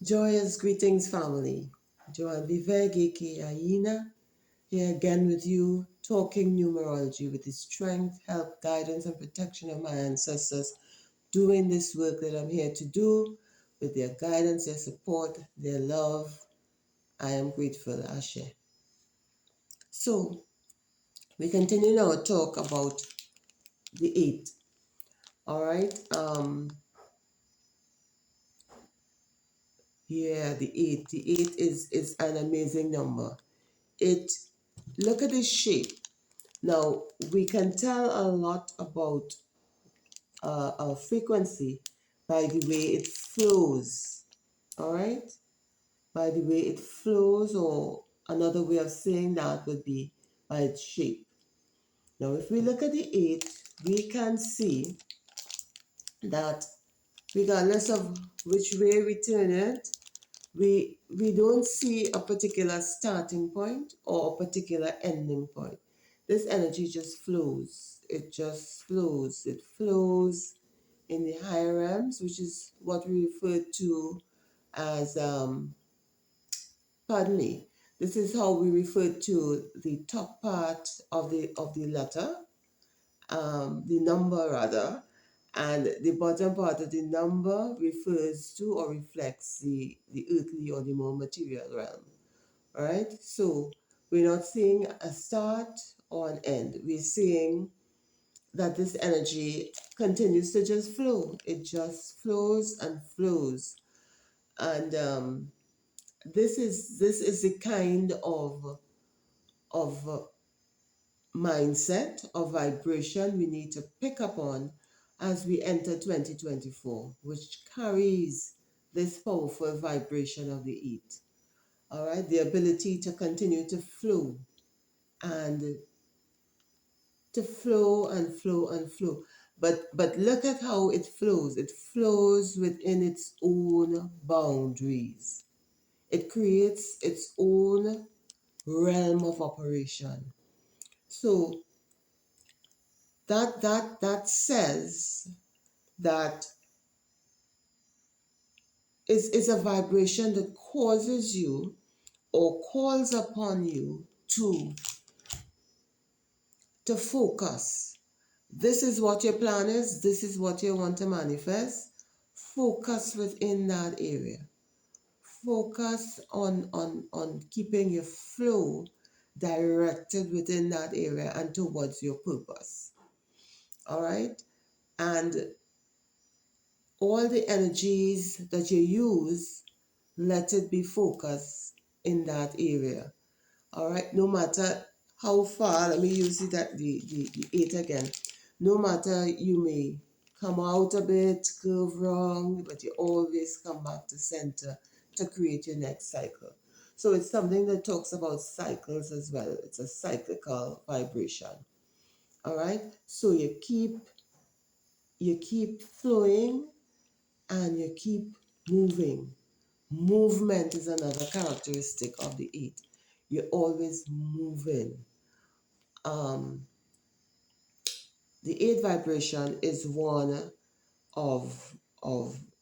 Joyous greetings, family. Joanne Vivek, Aina, here again with you, talking numerology with the strength, help, guidance, and protection of my ancestors, doing this work that I'm here to do with their guidance, their support, their love. I am grateful, Ashe. So, we continue our talk about the eight. All right. Yeah, the eight. The eight is an amazing number. It Look at its shape. Now, we can tell a lot about a frequency by the way it flows, all right? By the way it flows, or another way of saying that would be by its shape. Now, if we look at the 8, we can see that regardless of which way we turn it, we don't see a particular starting point or a particular ending point. This energy just flows. It just flows. It flows in the higher realms, which is what we refer to as pardon me. This is how we refer to the top part of the letter, the number rather, and the bottom part of the number refers to or reflects the earthly or the more material realm. All right, so we're not seeing a start or an end. We're seeing that this energy continues to just flow. It just flows and flows, and this is the kind of mindset of vibration we need to pick up on as we enter 2024, which carries this powerful vibration of the eight. All right, the ability to continue to flow and to flow and flow and flow. But look at how it flows. It flows within its own boundaries. It creates its own realm of operation. So that says that is a vibration that causes you or calls upon you to focus. This is what your plan is. This is what you want to manifest. Focus within that area. Focus on keeping your flow directed within that area and towards your purpose. All right? And all the energies that you use, let it be focused in that area. All right? No matter how far, let me use it at the 8 again. No matter, you may come out a bit, curve wrong, but you always come back to center to create your next cycle. So it's something that talks about cycles as well. It's a cyclical vibration. All right? So you keep flowing and you keep moving. Movement is another characteristic of the 8. You're always moving. Um, the 8 vibration is one of,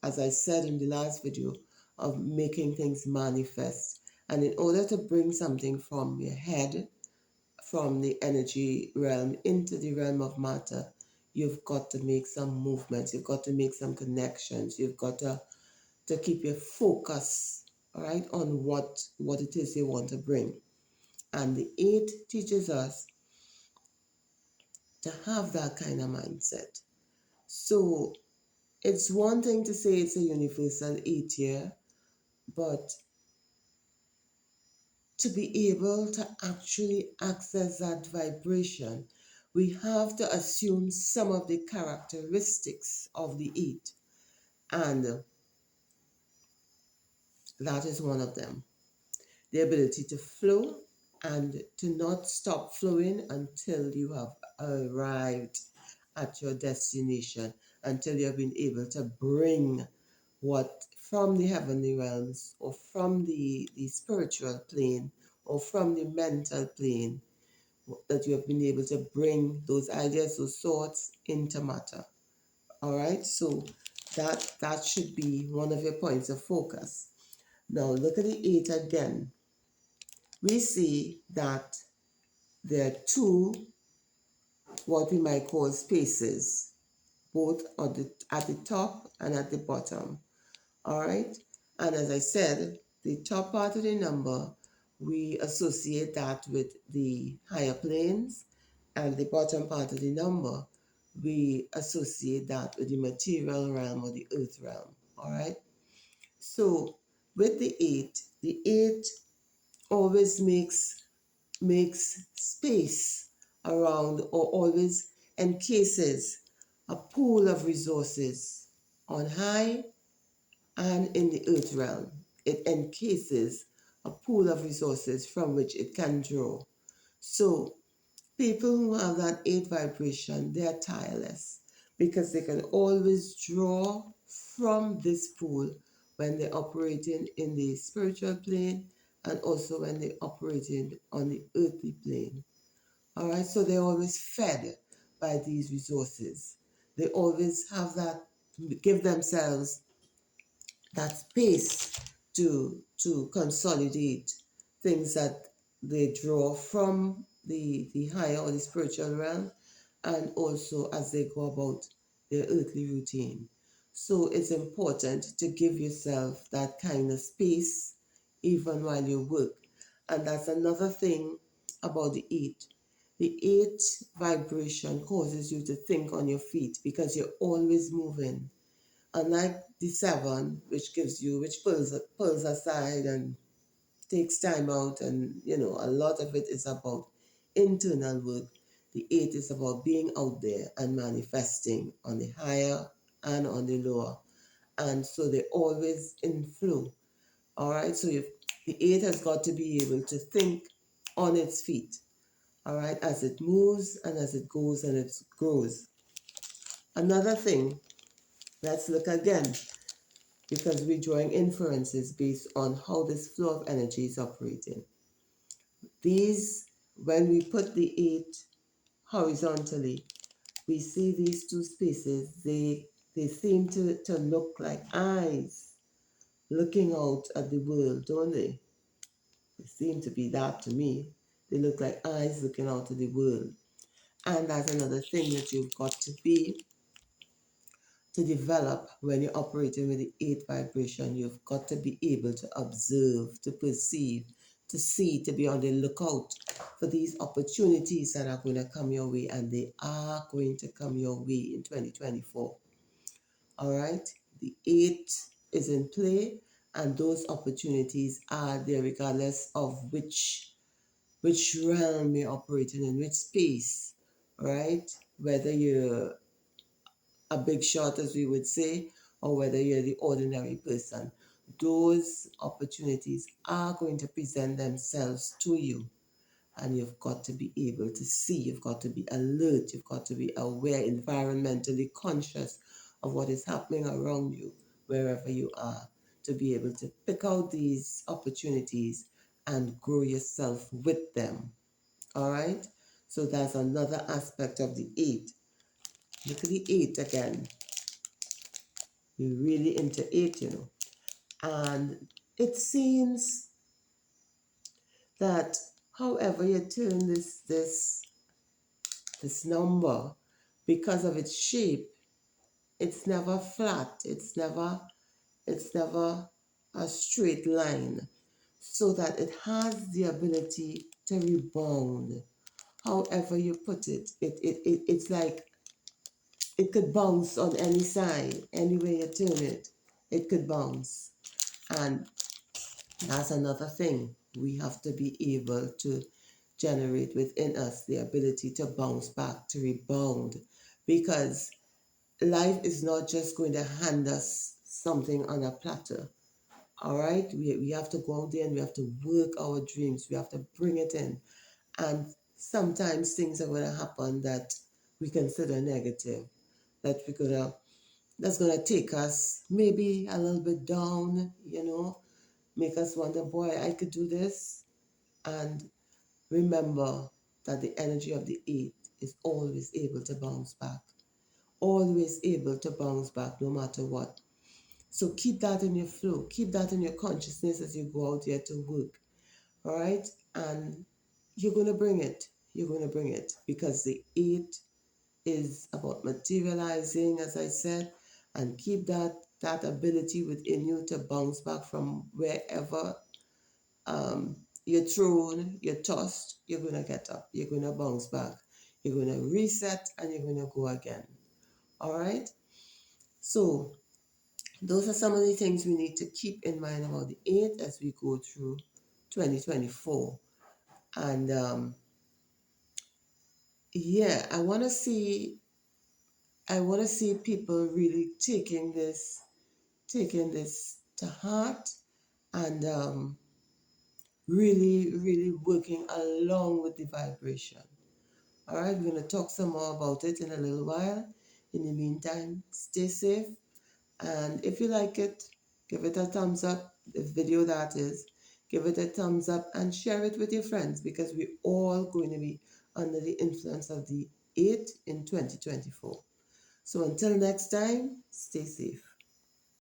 as I said in the last video, of making things manifest. And in order to bring something from your head, from the energy realm into the realm of matter, you've got to make some movements. You've got to make some connections. You've got to keep your focus, all right, on what it is you want to bring. And the 8 teaches us to have that kind of mindset. So it's one thing to say it's a universal 8 year, but to be able to actually access that vibration, we have to assume some of the characteristics of the 8. And that is one of them. The ability to flow and to not stop flowing until you have arrived at your destination, until you have been able to bring what from the heavenly realms or from the spiritual plane or from the mental plane, that you have been able to bring those ideas, those thoughts into matter. All right, so that should be one of your points of focus. Now look at the 8 again. We see that there are two, what we might call spaces, both at the top and at the bottom. All right. And as I said, the top part of the number, we associate that with the higher planes, and the bottom part of the number, we associate that with the material realm or the earth realm. All right. So with the 8 always makes space around, or always encases a pool of resources on high and in the earth realm. It encases a pool of resources from which it can draw. So people who have that 8 vibration, they are tireless because they can always draw from this pool when they're operating in the spiritual plane and also when they're operating on the earthly plane. All right, so they're always fed by these resources. They always have that, give themselves that space to consolidate things that they draw from the higher or the spiritual realm, and also as they go about their earthly routine. So it's important to give yourself that kind of space even while you work. And that's another thing about the 8. The 8 vibration causes you to think on your feet because you're always moving, unlike the 7, which pulls aside and takes time out, and a lot of it is about internal work. The 8 is about being out there and manifesting on the higher and on the lower, and so they're always in flow. All right, so if the 8 has got to be able to think on its feet, all right, as it moves and as it goes and it grows. Another thing, let's look again, because we're drawing inferences based on how this flow of energy is operating. These, when we put the 8 horizontally, we see these two spaces, they seem to look like eyes looking out at the world, don't they? They seem to be that to me. They look like eyes looking out at the world. And that's another thing that you've got to develop when you're operating with the 8 vibration. You've got to be able to observe, to perceive, to see, to be on the lookout for these opportunities that are going to come your way, and they are going to come your way in 2024. All right? The 8 is in play, and those opportunities are there regardless of which realm you're operating in, which space, right? Whether you're a big shot, as we would say, or whether you're the ordinary person. Those opportunities are going to present themselves to you, and you've got to be able to see, you've got to be alert, you've got to be aware, environmentally conscious of what is happening around you, wherever you are, to be able to pick out these opportunities and grow yourself with them. All right? So that's another aspect of the 8. Look at the 8 again. We're really into 8. And it seems that however you turn this number, because of its shape, it's never flat. It's never a straight line, so that it has the ability to rebound. However you put it's like it could bounce on any side, any way you turn it, it could bounce. And that's another thing. We have to be able to generate within us the ability to bounce back, to rebound, because life is not just going to hand us something on a platter. All right? We have to go out there and we have to work our dreams. We have to bring it in. And sometimes things are going to happen that we consider negative, that that's going to take us maybe a little bit down, make us wonder, boy, I could do this. And remember that the energy of the 8 is always able to bounce back, always able to bounce back no matter what. So keep that in your flow, keep that in your consciousness as you go out there to work. All right. And you're going to bring it. You're going to bring it because the 8 is about materializing, as I said, and keep that ability within you to bounce back from wherever you're thrown, you're tossed, you're going to get up, you're going to bounce back, you're going to reset, and you're going to go again. All right. So those are some of the things we need to keep in mind about the 8 as we go through 2024. And yeah, I want to see people really taking this to heart, and really, really working along with the vibration. All right, we're going to talk some more about it in a little while. In the meantime, stay safe. And if you like it, give it a thumbs up. The video that is, give it a thumbs up and share it with your friends because we're all going to be under the influence of the 8 in 2024. So until next time, stay safe.